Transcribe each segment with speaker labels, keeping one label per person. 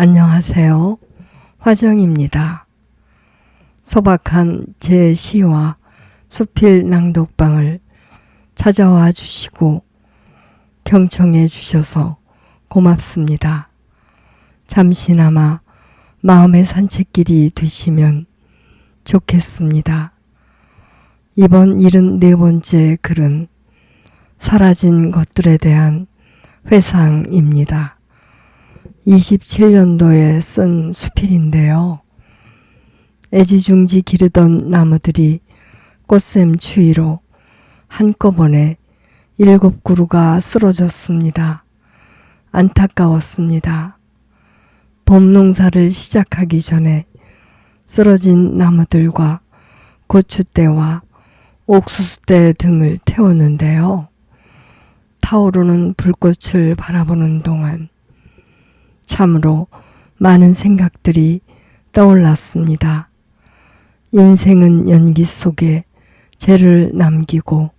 Speaker 1: 안녕하세요. 화정입니다. 소박한 제 시와 수필 낭독방을 찾아와 주시고 경청해 주셔서 고맙습니다. 잠시나마 마음의 산책길이 되시면 좋겠습니다. 이번 74번째 글은 사라진 것들에 대한 회상입니다. 27년도에 쓴 수필인데요. 애지중지 기르던 나무들이 꽃샘 추위로 한꺼번에 7그루가 쓰러졌습니다. 안타까웠습니다. 봄 농사를 시작하기 전에 쓰러진 나무들과 고추대와 옥수수대 등을 태웠는데요. 타오르는 불꽃을 바라보는 동안 참으로 많은 생각들이 떠올랐습니다. 인생은 연기 속에 죄를 남기고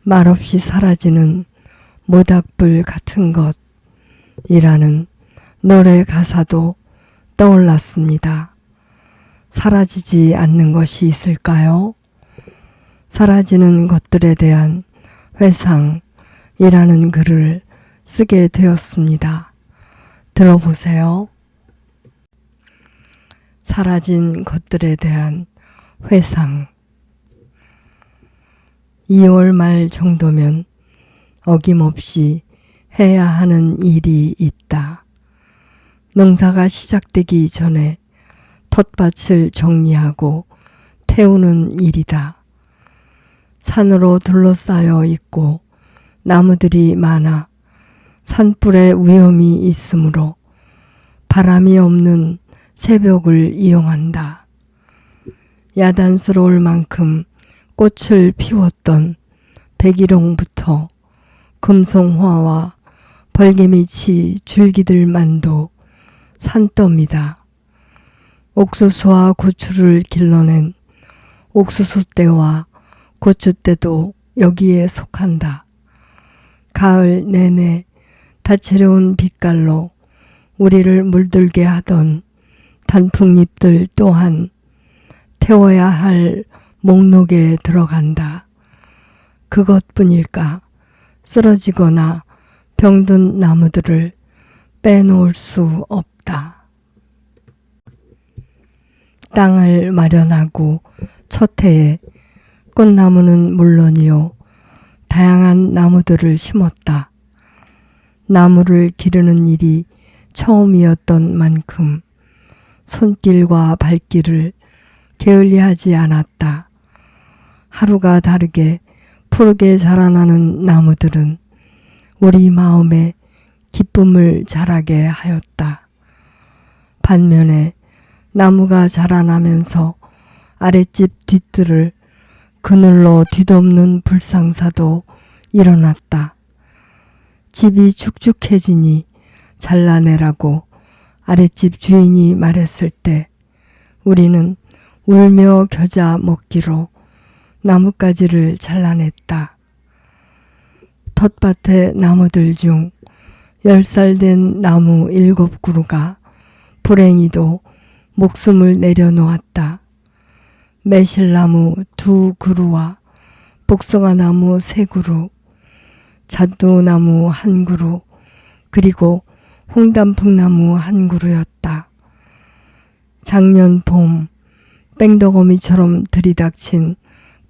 Speaker 1: 말없이 사라지는 모닥불 같은 것이라는 노래 가사도 떠올랐습니다. 사라지지 않는 것이 있을까요? 사라지는 것들에 대한 회상이라는 글을 쓰게 되었습니다. 들어보세요. 사라진 것들에 대한 회상. 2월 말 정도면 어김없이 해야 하는 일이 있다. 농사가 시작되기 전에 텃밭을 정리하고 태우는 일이다. 산으로 둘러싸여 있고 나무들이 많아 산불의 위험이 있으므로 바람이 없는 새벽을 이용한다. 야단스러울 만큼 꽃을 피웠던 백일홍부터 금송화와 벌개미치 줄기들만도 산더미다. 옥수수와 고추를 길러낸 옥수수대와 고추대도 여기에 속한다. 가을 내내 다채로운 빛깔로 우리를 물들게 하던 단풍잎들 또한 태워야 할 목록에 들어간다. 그것뿐일까? 쓰러지거나 병든 나무들을 빼놓을 수 없다. 땅을 마련하고 첫 해에 꽃나무는 물론이요 다양한 나무들을 심었다. 나무를 기르는 일이 처음이었던 만큼 손길과 발길을 게을리하지 않았다. 하루가 다르게 푸르게 자라나는 나무들은 우리 마음에 기쁨을 자라게 하였다. 반면에 나무가 자라나면서 아랫집 뒤뜰을 그늘로 뒤덮는 불상사도 일어났다. 집이 축축해지니 잘라내라고 아랫집 주인이 말했을 때 우리는 울며 겨자 먹기로 나뭇가지를 잘라냈다. 텃밭의 나무들 중 10살 된 나무 7그루가 불행히도 목숨을 내려놓았다. 매실나무 2그루와 복숭아나무 3그루, 잣두나무 1그루, 그리고 홍단풍나무 1그루였다. 작년 봄 뺑덕어미처럼 들이닥친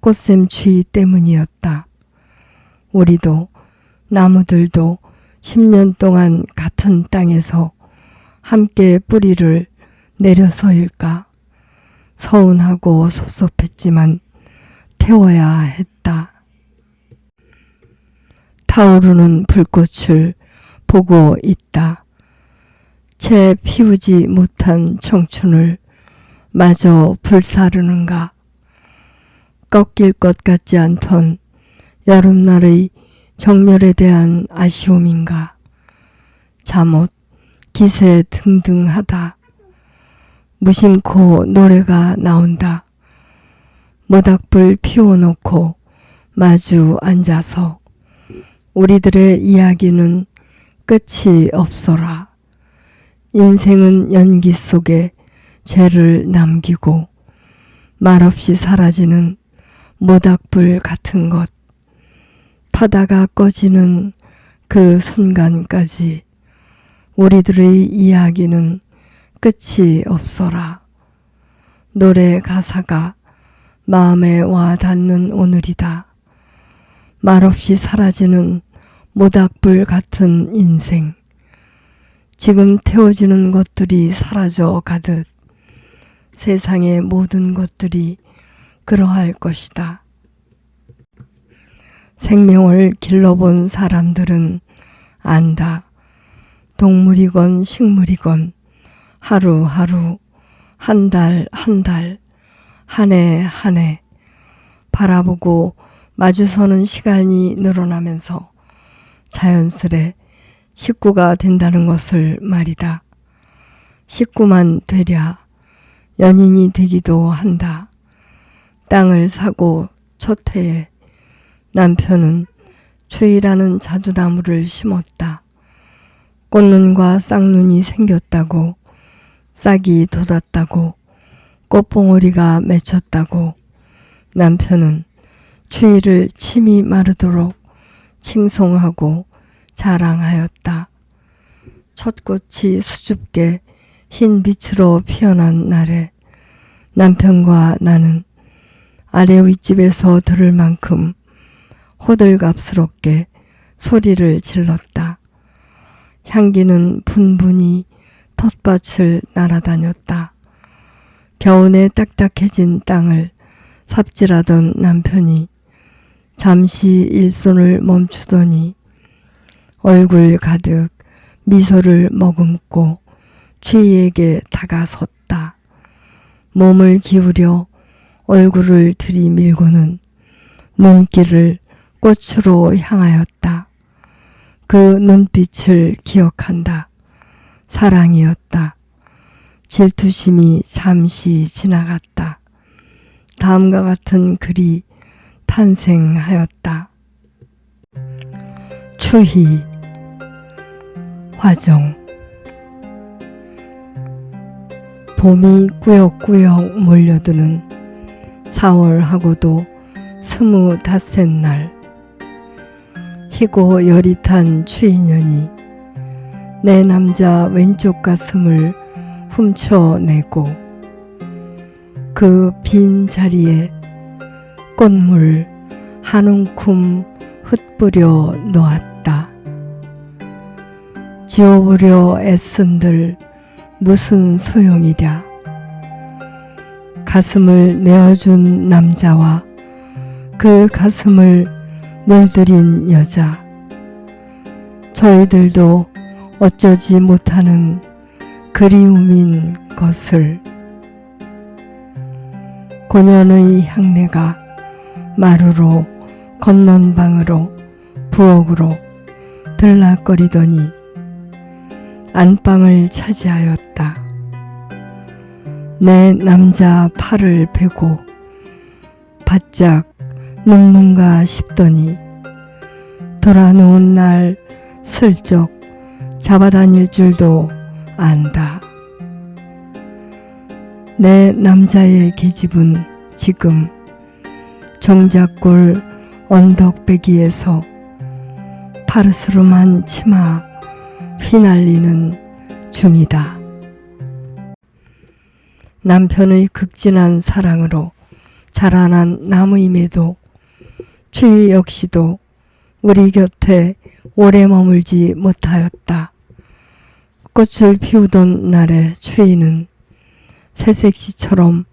Speaker 1: 꽃샘 추위 때문이었다. 우리도 나무들도 10년 동안 같은 땅에서 함께 뿌리를 내려서일까? 서운하고 섭섭했지만 태워야 했다. 타오르는 불꽃을 보고 있다. 채 피우지 못한 청춘을 마저 불사르는가? 꺾일 것 같지 않던 여름날의 정열에 대한 아쉬움인가? 잠옷, 기세 등등하다. 무심코 노래가 나온다. 모닥불 피워놓고 마주 앉아서 우리들의 이야기는 끝이 없어라. 인생은 연기 속에 죄를 남기고 말없이 사라지는 모닥불 같은 것. 타다가 꺼지는 그 순간까지 우리들의 이야기는 끝이 없어라. 노래 가사가 마음에 와 닿는 오늘이다. 말없이 사라지는 모닥불 같은 인생. 지금 태워지는 것들이 사라져 가듯 세상의 모든 것들이 그러할 것이다. 생명을 길러본 사람들은 안다. 동물이건 식물이건 하루하루, 한 달 한 달, 한 해 한 해 바라보고 마주서는 시간이 늘어나면서 자연스레 식구가 된다는 것을 말이다. 식구만 되랴 연인이 되기도 한다. 땅을 사고 첫 해에 남편은 추위라는 자두나무를 심었다. 꽃눈과 쌍눈이 생겼다고, 싹이 돋았다고, 꽃봉오리가 맺혔다고 남편은 추위를 침이 마르도록 칭송하고 자랑하였다. 첫 꽃이 수줍게 흰 빛으로 피어난 날에 남편과 나는 아래 윗집에서 들을 만큼 호들갑스럽게 소리를 질렀다. 향기는 분분히 텃밭을 날아다녔다. 겨우내 딱딱해진 땅을 삽질하던 남편이 잠시 일손을 멈추더니 얼굴 가득 미소를 머금고 추위에게 다가섰다. 몸을 기울여 얼굴을 들이밀고는 눈길을 꽃으로 향하였다. 그 눈빛을 기억한다. 사랑이었다. 질투심이 잠시 지나갔다. 다음과 같은 글이 탄생하였다. 추희, 화정. 봄이 꾸역꾸역 몰려드는 4월하고도 25살 날, 희고 열이 탄 추인년이 내 남자 왼쪽 가슴을 훔쳐내고 그 빈 자리에 꽃물 한 움큼 흩뿌려 놓았다. 지워보려 애쓴들 무슨 소용이랴. 가슴을 내어준 남자와 그 가슴을 물들인 여자. 저희들도 어쩌지 못하는 그리움인 것을. 고년의 향내가 마루로 건넌방으로 부엌으로 들락거리더니 안방을 차지하였다. 내 남자 팔을 베고 바짝 눕는가 싶더니 돌아누운 날 슬쩍 잡아다닐 줄도 안다. 내 남자의 계집은 지금 정자골 언덕배기에서 파르스름한 치마 휘날리는 중이다. 남편의 극진한 사랑으로 자라난 나무임에도 추위 역시도 우리 곁에 오래 머물지 못하였다. 꽃을 피우던 날의 추위는 새색시처럼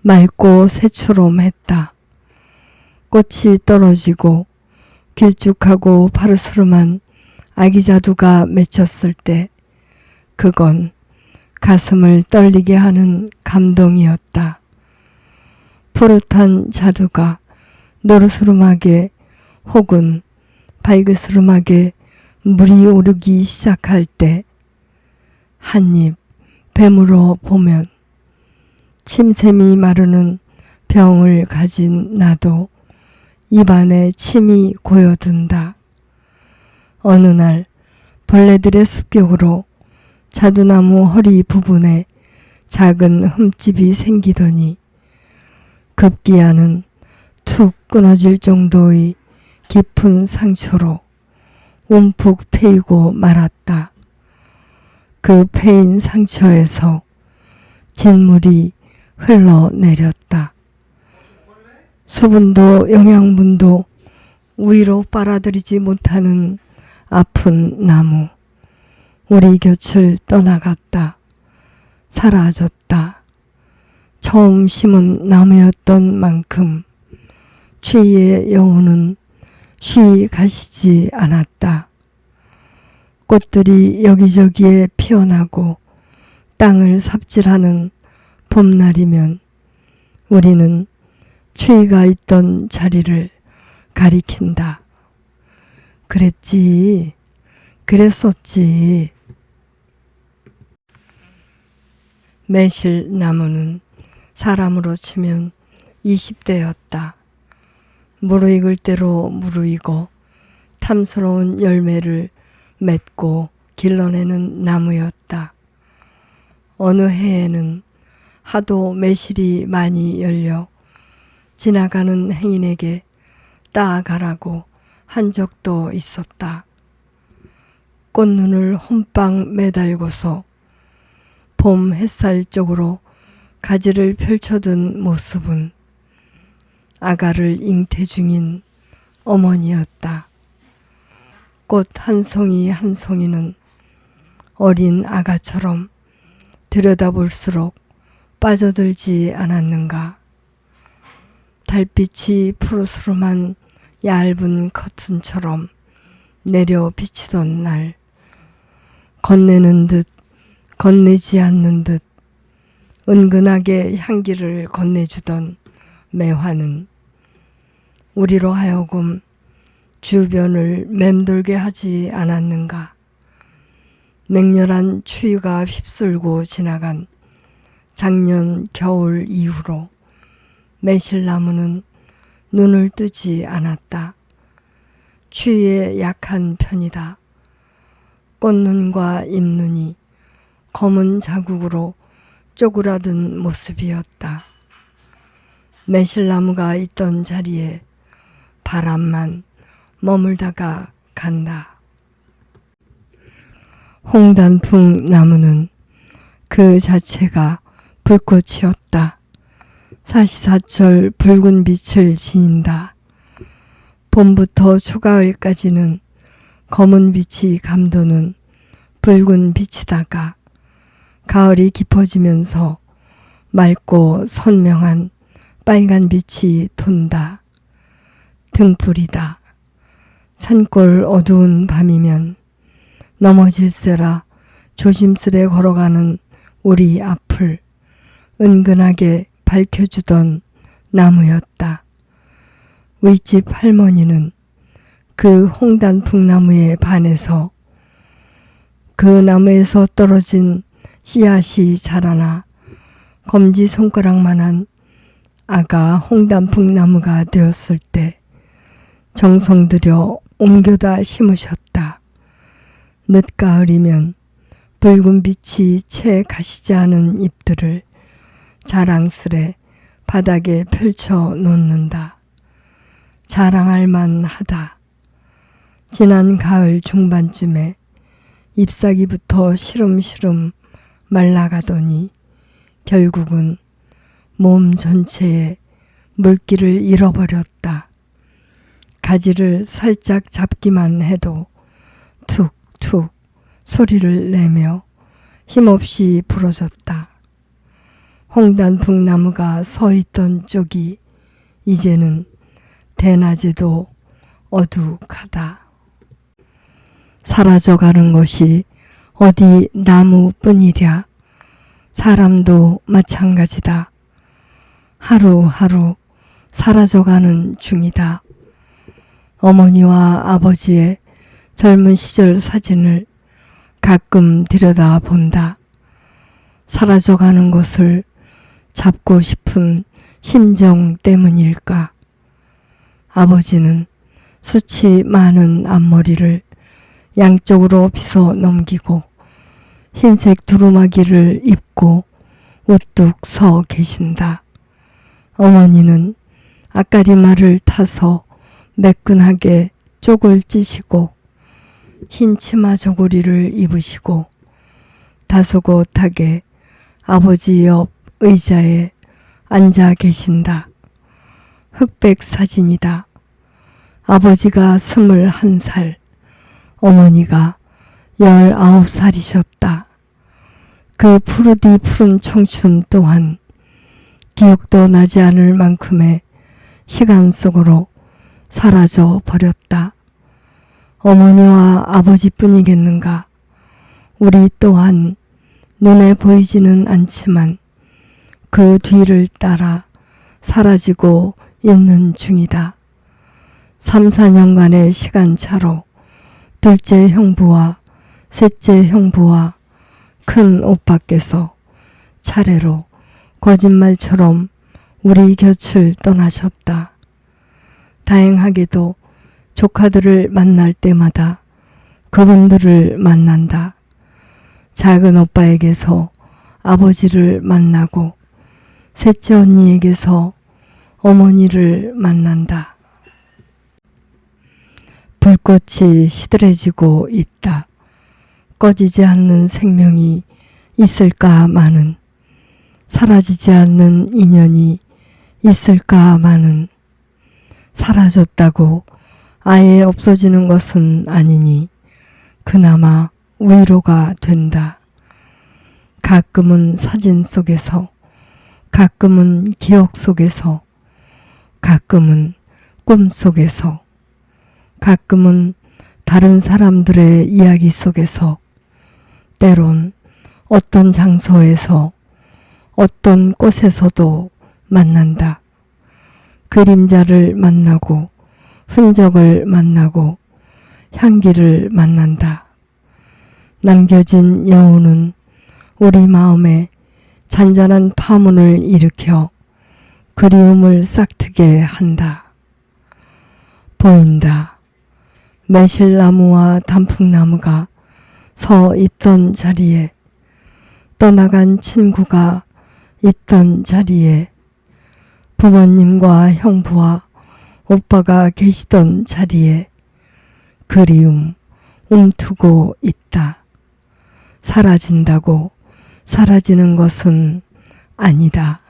Speaker 1: 맑고 새초롬했다. 꽃이 떨어지고 길쭉하고 파르스름한 아기자두가 맺혔을 때 그건 가슴을 떨리게 하는 감동이었다. 푸릇한 자두가 노르스름하게 혹은 발그스름하게 물이 오르기 시작할 때 한입 베물어 보면 침샘이 마르는 병을 가진 나도 입안에 침이 고여든다. 어느 날 벌레들의 습격으로 자두나무 허리 부분에 작은 흠집이 생기더니 급기야는 툭 끊어질 정도의 깊은 상처로 움푹 패이고 말았다. 그 패인 상처에서 진물이 흘러내렸다. 수분도 영양분도 위로 빨아들이지 못하는 아픈 나무. 우리 곁을 떠나갔다. 사라졌다. 처음 심은 나무였던 만큼 추위의 여운은 쉬 가시지 않았다. 꽃들이 여기저기에 피어나고 땅을 삽질하는 봄날이면 우리는 추위가 있던 자리를 가리킨다. 그랬지. 그랬었지. 매실나무는 사람으로 치면 20대였다. 무르익을 대로 무르이고 탐스러운 열매를 맺고 길러내는 나무였다. 어느 해에는 하도 매실이 많이 열려 지나가는 행인에게 따가라고 한 적도 있었다. 꽃눈을 홈빵 매달고서 봄 햇살 쪽으로 가지를 펼쳐든 모습은 아가를 잉태 중인 어머니였다. 꽃 한 송이 한 송이는 어린 아가처럼 들여다볼수록 빠져들지 않았는가. 달빛이 푸르스름한 얇은 커튼처럼 내려 비치던 날, 건네는 듯 건네지 않는 듯 은근하게 향기를 건네주던 매화는 우리로 하여금 주변을 맴돌게 하지 않았는가. 맹렬한 추위가 휩쓸고 지나간 작년 겨울 이후로 매실나무는 눈을 뜨지 않았다. 추위에 약한 편이다. 꽃눈과 잎눈이 검은 자국으로 쪼그라든 모습이었다. 매실나무가 있던 자리에 바람만 머물다가 간다. 홍단풍 나무는 그 자체가 불꽃이었다. 사시사철 붉은 빛을 지닌다. 봄부터 초가을까지는 검은 빛이 감도는 붉은 빛이다가 가을이 깊어지면서 맑고 선명한 빨간 빛이 돈다. 등불이다. 산골 어두운 밤이면 넘어질세라 조심스레 걸어가는 우리 앞을 은근하게 밝혀주던 나무였다. 윗집 할머니는 그 홍단풍 나무에 반해서 그 나무에서 떨어진 씨앗이 자라나 검지손가락만한 아가 홍단풍 나무가 되었을 때 정성 들여 옮겨다 심으셨다. 늦가을이면 붉은 빛이 채 가시지 않은 잎들을 자랑스레 바닥에 펼쳐 놓는다. 자랑할 만하다. 지난 가을 중반쯤에 잎사귀부터 시름시름 말라가더니 결국은 몸 전체에 물기를 잃어버렸다. 가지를 살짝 잡기만 해도 툭툭 소리를 내며 힘없이 부러졌다. 홍단풍 나무가 서 있던 쪽이 이제는 대낮에도 어둑하다. 사라져가는 것이 어디 나무뿐이랴. 사람도 마찬가지다. 하루하루 사라져가는 중이다. 어머니와 아버지의 젊은 시절 사진을 가끔 들여다본다. 사라져가는 것을 잡고 싶은 심정 때문일까. 아버지는 숱이 많은 앞머리를 양쪽으로 빗어 넘기고 흰색 두루마기를 입고 우뚝 서 계신다. 어머니는 앞가리말을 타서 매끈하게 쪽을 찌시고 흰 치마 저고리를 입으시고 다소곳하게 아버지 옆 의자에 앉아 계신다. 흑백 사진이다. 아버지가 21살, 어머니가 19살이셨다. 그 푸르디 푸른 청춘 또한 기억도 나지 않을 만큼의 시간 속으로 사라져 버렸다. 어머니와 아버지뿐이겠는가. 우리 또한 눈에 보이지는 않지만 그 뒤를 따라 사라지고 있는 중이다. 3, 4년간의 시간차로 둘째 형부와 셋째 형부와 큰 오빠께서 차례로 거짓말처럼 우리 곁을 떠나셨다. 다행하게도 조카들을 만날 때마다 그분들을 만난다. 작은 오빠에게서 아버지를 만나고 셋째 언니에게서 어머니를 만난다. 불꽃이 시들해지고 있다. 꺼지지 않는 생명이 있을까 마는, 사라지지 않는 인연이 있을까 마는, 사라졌다고 아예 없어지는 것은 아니니 그나마 위로가 된다. 가끔은 사진 속에서, 가끔은 기억 속에서, 가끔은 꿈 속에서, 가끔은 다른 사람들의 이야기 속에서, 때론 어떤 장소에서, 어떤 꽃에서도 만난다. 그림자를 만나고, 흔적을 만나고, 향기를 만난다. 남겨진 여운은 우리 마음에 잔잔한 파문을 일으켜 그리움을 싹트게 한다. 보인다. 매실나무와 단풍나무가 서 있던 자리에, 떠나간 친구가 있던 자리에, 부모님과 형부와 오빠가 계시던 자리에 그리움 움트고 있다. 사라진다고 사라지는 것은 아니다.